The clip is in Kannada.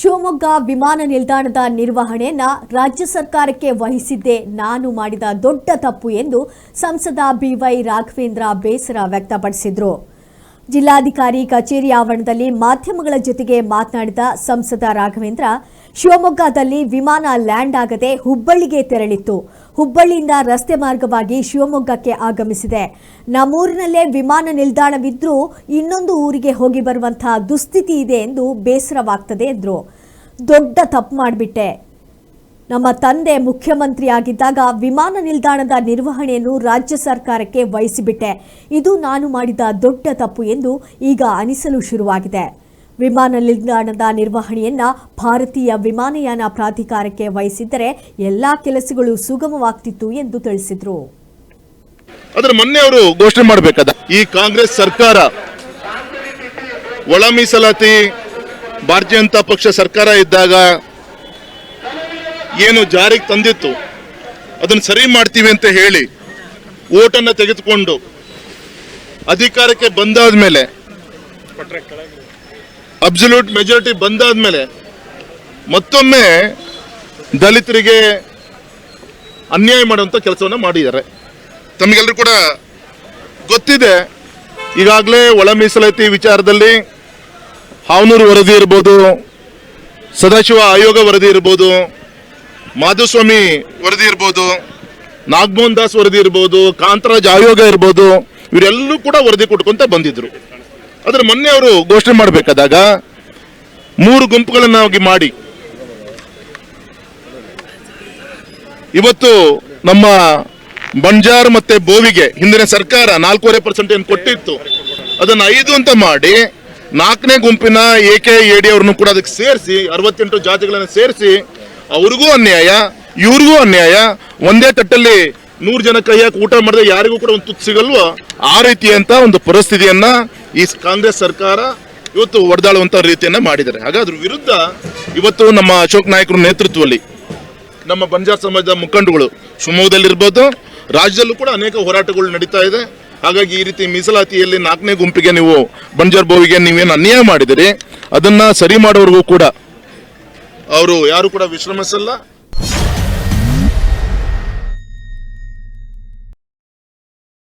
ಶಿವಮೊಗ್ಗ ವಿಮಾನ ನಿಲ್ದಾಣದ ನಿರ್ವಹಣೆಯನ್ನ ರಾಜ್ಯ ಸರ್ಕಾರಕ್ಕೆ ವಹಿಸಿದ್ದೇ ನಾನು ಮಾಡಿದ ದೊಡ್ಡ ತಪ್ಪು ಎಂದು ಸಂಸದ ಬಿವೈ ರಾಘವೇಂದ್ರ ಬೇಸರ ವ್ಯಕ್ತಪಡಿಸಿದರು. ಜಿಲ್ಲಾಧಿಕಾರಿ ಕಚೇರಿ ಆವರಣದಲ್ಲಿ ಮಾಧ್ಯಮಗಳ ಜೊತೆಗೆ ಮಾತನಾಡಿದ ಸಂಸದ ರಾಘವೇಂದ್ರ, ಶಿವಮೊಗ್ಗದಲ್ಲಿ ವಿಮಾನ ಲ್ಯಾಂಡ್ ಆಗದೆ ಹುಬ್ಬಳ್ಳಿಗೆ ತೆರಳಿತ್ತು. ಹುಬ್ಬಳ್ಳಿಯಿಂದ ರಸ್ತೆ ಮಾರ್ಗವಾಗಿ ಶಿವಮೊಗ್ಗಕ್ಕೆ ಆಗಮಿಸಿದೆ. ನಮ್ಮೂರಿನಲ್ಲೇ ವಿಮಾನ ನಿಲ್ದಾಣವಿದ್ರೂ ಇನ್ನೊಂದು ಊರಿಗೆ ಹೋಗಿ ಬರುವಂತಹ ದುಸ್ಥಿತಿ ಇದೆ ಎಂದು ಬೇಸರವಾಗ್ತದೆ ಎಂದರು. ದೊಡ್ಡ ತಪ್ಪು ಮಾಡಿಬಿಟ್ಟೆ. ನಮ್ಮ ತಂದೆ ಮುಖ್ಯಮಂತ್ರಿ ಆಗಿದ್ದಾಗ ವಿಮಾನ ನಿಲ್ದಾಣದ ನಿರ್ವಹಣೆಯನ್ನು ರಾಜ್ಯ ಸರ್ಕಾರಕ್ಕೆ ವಹಿಸಿಬಿಟ್ಟೆ. ಇದು ನಾನು ಮಾಡಿದ ದೊಡ್ಡ ತಪ್ಪು ಎಂದು ಈಗ ಅನಿಸಲು ಶುರುವಾಗಿದೆ. ವಿಮಾನ ನಿಲ್ದಾಣದ ನಿರ್ವಹಣೆಯನ್ನ ಭಾರತೀಯ ವಿಮಾನಯಾನ ಪ್ರಾಧಿಕಾರಕ್ಕೆ ವಹಿಸಿದ್ದರೆ ಎಲ್ಲಾ ಕೆಲಸಗಳು ಸುಗಮವಾಗ್ತಿತ್ತು ಎಂದು ತಿಳಿಸಿದರು. ಅದರ ಮೊನ್ನೆ ಅವರು ಘೋಷಣೆ ಮಾಡಬೇಕಾದ ಈ ಕಾಂಗ್ರೆಸ್ ಸರ್ಕಾರ ಒಳ ಮೀಸಲಾತಿ ಭಾರತೀಯ ಜನತಾ ಪಕ್ಷ ಸರ್ಕಾರ ಇದ್ದಾಗ ಏನು ಜಾರಿಗೆ ತಂದಿತ್ತು ಅದನ್ನು ಸರಿ ಮಾಡ್ತೀವಿ ಅಂತ ಹೇಳಿ ಓಟನ್ನು ತೆಗೆದುಕೊಂಡು ಅಧಿಕಾರಕ್ಕೆ ಬಂದಾದ ಮೇಲೆ ಅಬ್ಸಲ್ಯೂಟ್ ಮೆಜಾರಿಟಿ ಬಂದಾದ ಮೇಲೆ ಮತ್ತೊಮ್ಮೆ ದಲಿತರಿಗೆ ಅನ್ಯಾಯ ಮಾಡುವಂಥ ಕೆಲಸವನ್ನು ಮಾಡಿದ್ದಾರೆ. ತಮಗೆಲ್ಲರೂ ಕೂಡ ಗೊತ್ತಿದೆ. ಈಗಾಗಲೇ ಒಳ ಮೀಸಲಾತಿ ವಿಚಾರದಲ್ಲಿ ಹಾವನೂರು ವರದಿ ಇರ್ಬೋದು, ಸದಾಶಿವ ಆಯೋಗ ವರದಿ ಇರ್ಬೋದು, ಮಾಧುಸ್ವಾಮಿ ವರದಿ ಇರ್ಬೋದು, ನಾಗಮೋಹನ್ ದಾಸ್ ವರದಿ ಇರ್ಬೋದು, ಕಾಂತರಾಜ್ ಆಯೋಗ ಇರ್ಬೋದು, ಇವರೆಲ್ಲೂ ಕೂಡ ವರದಿ ಕೊಟ್ಕೊಂತ ಬಂದಿದ್ರು. ಅದರ ಮೊನ್ನೆ ಅವರು ಘೋಷಣೆ ಮಾಡಬೇಕಾದಾಗ 3 ಗುಂಪುಗಳನ್ನಾಗಿ ಮಾಡಿ ಇವತ್ತು ನಮ್ಮ ಬಂಜಾರ್ ಮತ್ತೆ ಬೋವಿಗೆ ಹಿಂದಿನ ಸರ್ಕಾರ 4.5% ಏನು ಕೊಟ್ಟಿತ್ತು ಅದನ್ನು 5 ಅಂತ ಮಾಡಿ 4ನೇ ಗುಂಪಿನ AKAD ಅವರನ್ನು ಕೂಡ ಅದಕ್ಕೆ ಸೇರಿಸಿ 68 ಜಾತಿಗಳನ್ನು ಸೇರಿಸಿ ಅವ್ರಿಗೂ ಅನ್ಯಾಯ ಇವ್ರಿಗೂ ಅನ್ಯಾಯ. ಒಂದೇ ತಟ್ಟಲ್ಲಿ 100 ಜನ ಕೈಯಾಕ ಊಟ ಮಾಡಿದ್ರೆ ಯಾರಿಗೂ ಕೂಡ ಒಂದು ತುತ್ತು ಸಿಗಲ್ವೋ ಆ ರೀತಿಯಂತ ಒಂದು ಪರಿಸ್ಥಿತಿಯನ್ನ ಈ ಕಾಂಗ್ರೆಸ್ ಸರ್ಕಾರ ಇವತ್ತು ಒಡೆದಾಳುವಂತ ರೀತಿಯನ್ನ ಮಾಡಿದ್ದಾರೆ. ಹಾಗಾದ್ರ ವಿರುದ್ಧ ಇವತ್ತು ನಮ್ಮ ಅಶೋಕ್ ನಾಯಕರ ನೇತೃತ್ವದಲ್ಲಿ ನಮ್ಮ ಬಂಜಾರ ಸಮಾಜದ ಮುಖಂಡಗಳು ಶಿವಮೊಗ್ಗದಲ್ಲಿರ್ಬೋದು, ರಾಜ್ಯದಲ್ಲೂ ಕೂಡ ಅನೇಕ ಹೋರಾಟಗಳು ನಡೀತಾ ಇದೆ. ಹಾಗಾಗಿ ಈ ರೀತಿ ಮೀಸಲಾತಿಯಲ್ಲಿ 4ನೇ ಗುಂಪಿಗೆ ನೀವು ಬಂಜಾರ್ ಬೋವಿಗೆ ನೀವೇನು ಅನ್ಯಾಯ ಮಾಡಿದಿರಿ ಅದನ್ನ ಸರಿ ಮಾಡೋವರೆಗೂ ಕೂಡ ಅವರು ಯಾರು ಕೂಡ ವಿಶ್ರಮಿಸಲ್ಲ.